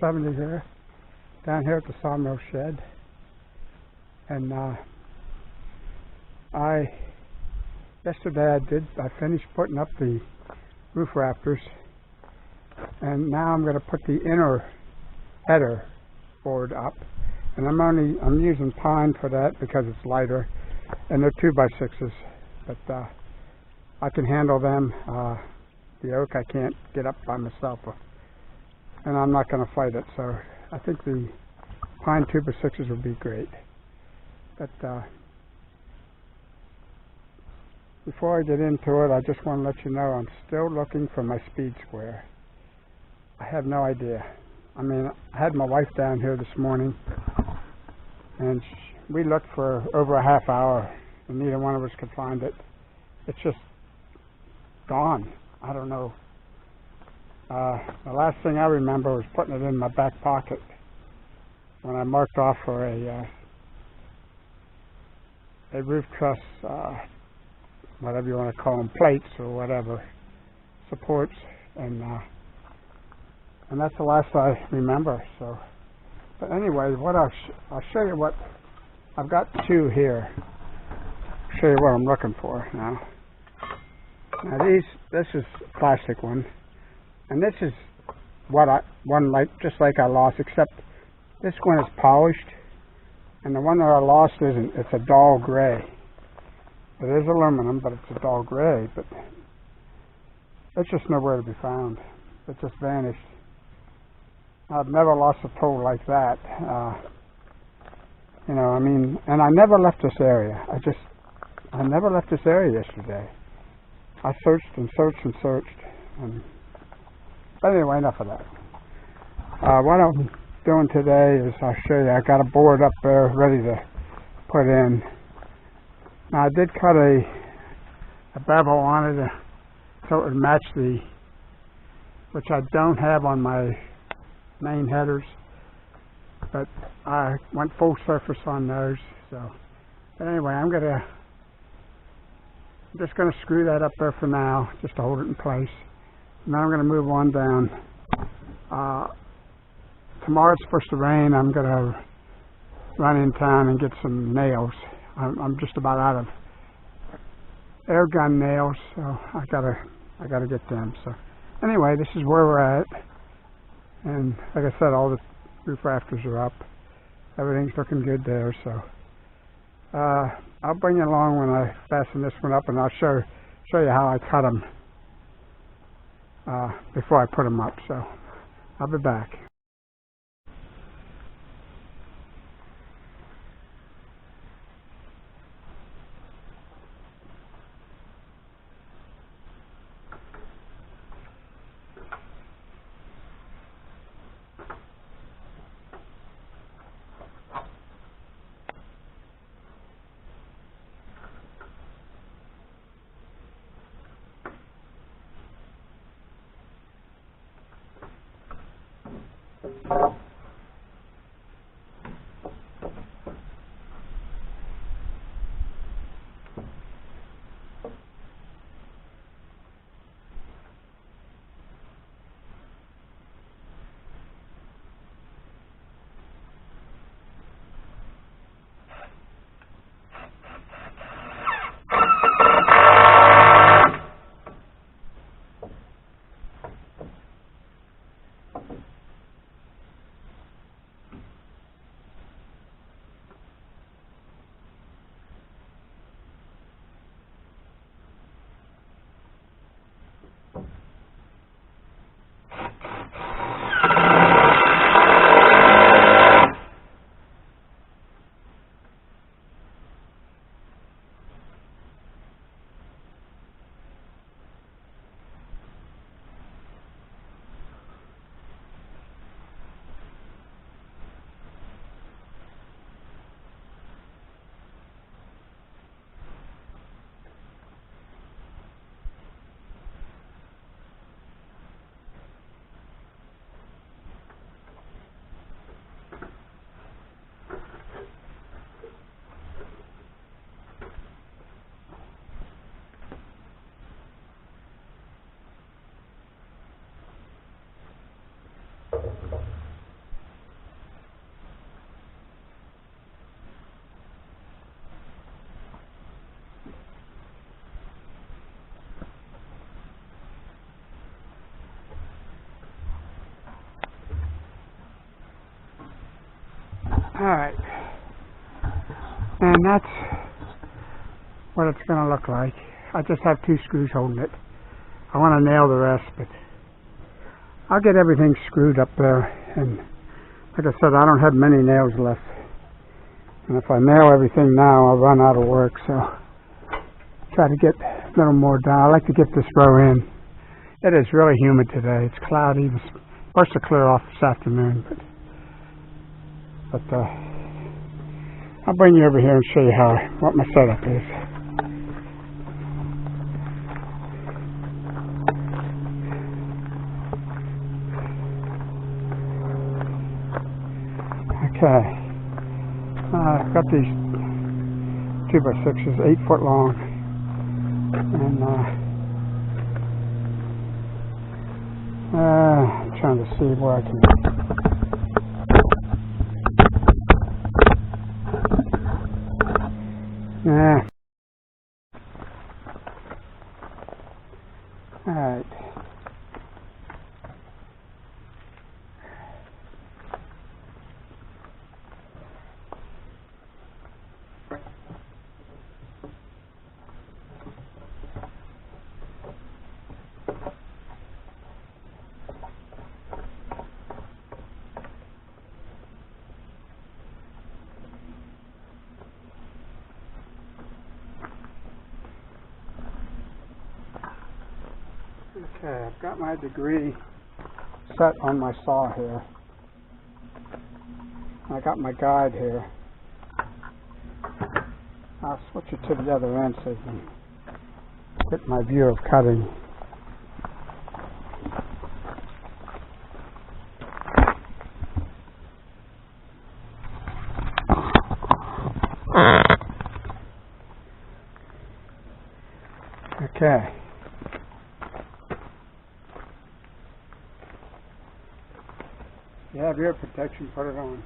470 here, down here at the Sawmill shed. And yesterday I finished putting up the roof rafters, and now I'm going to put the inner header board up. And I'm using pine for that because it's lighter, and they're 2x6s, but I can handle them. The oak I can't get up by myself, and I'm not going to fight it, so I think the pine 2x6s would be great. But before I get into it, I just want to let you know I'm still looking for my speed square. I have no idea. I mean, I had my wife down here this morning, and we looked for over a half hour, and neither one of us could find it. It's just gone. I don't know. The last thing I remember was putting it in my back pocket when I marked off for a roof truss, whatever you want to call them, plates or whatever, supports, and that's the last I remember. So, but anyway, I'll show you what I've got. Two here. I'll show you what I'm looking for now. Now this is a plastic one, and this is one just like I lost, except this one is polished, and the one that I lost isn't. It's a dull gray. It is aluminum, but it's a dull gray. But it's just nowhere to be found. It just vanished. I've never lost a tool like that. You know, I mean, and I never left this area. I never left this area yesterday. I searched and searched and searched. But anyway, enough of that. What I'm doing today is I'll show you. I got a board up there ready to put in. Now I did cut a bevel on it so it would match which I don't have on my main headers, but I went full surface on those. So, but anyway, I'm just gonna screw that up there for now, just to hold it in place. And then I'm gonna move on down. Tomorrow it's supposed to rain. I'm gonna run in town and get some nails. I'm just about out of air gun nails, so I gotta get them. So anyway, this is where we're at. And like I said, all the roof rafters are up. Everything's looking good there. So I'll bring you along when I fasten this one up, and I'll show you how I cut them before I put them up. So I'll be back. Alright. And that's what it's going to look like. I just have 2 screws holding it. I want to nail the rest, but I'll get everything screwed up there. And like I said, I don't have many nails left. And if I nail everything now, I'll run out of work. So try to get a little more done. I like to get this row in. It is really humid today. It's cloudy. It's supposed to clear off this afternoon, but I'll bring you over here and show you what my setup is. Okay, I've got these 2x6s, 8 foot long, and I'm trying to see where I can. Yeah. All right. Okay, I've got my degree set on my saw here. I got my guide here. I'll switch it to the other end so you can get my view of cutting. Okay. You have ear protection, put it on.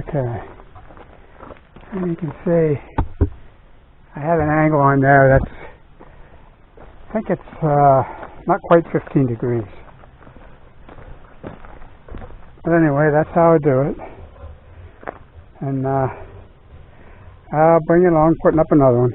Okay, and you can see I have an angle on there that's, I think it's not quite 15 degrees. But anyway, that's how I do it. And I'll bring it along, putting up another one.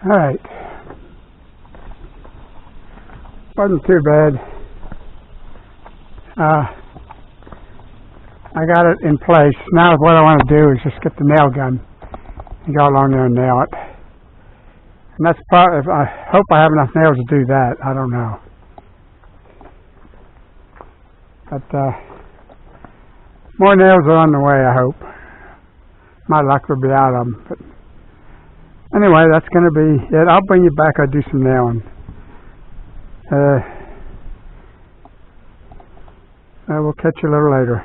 All right. Wasn't too bad. I I got it in place. Now what I want to do is just get the nail gun and go along there and nail it. And that's probably, I hope I have enough nails to do that. I don't know. But more nails are on the way, I hope. My luck will be out of them. But anyway, that's going to be it. I'll bring you back. I'll do some nailing. We'll catch you a little later.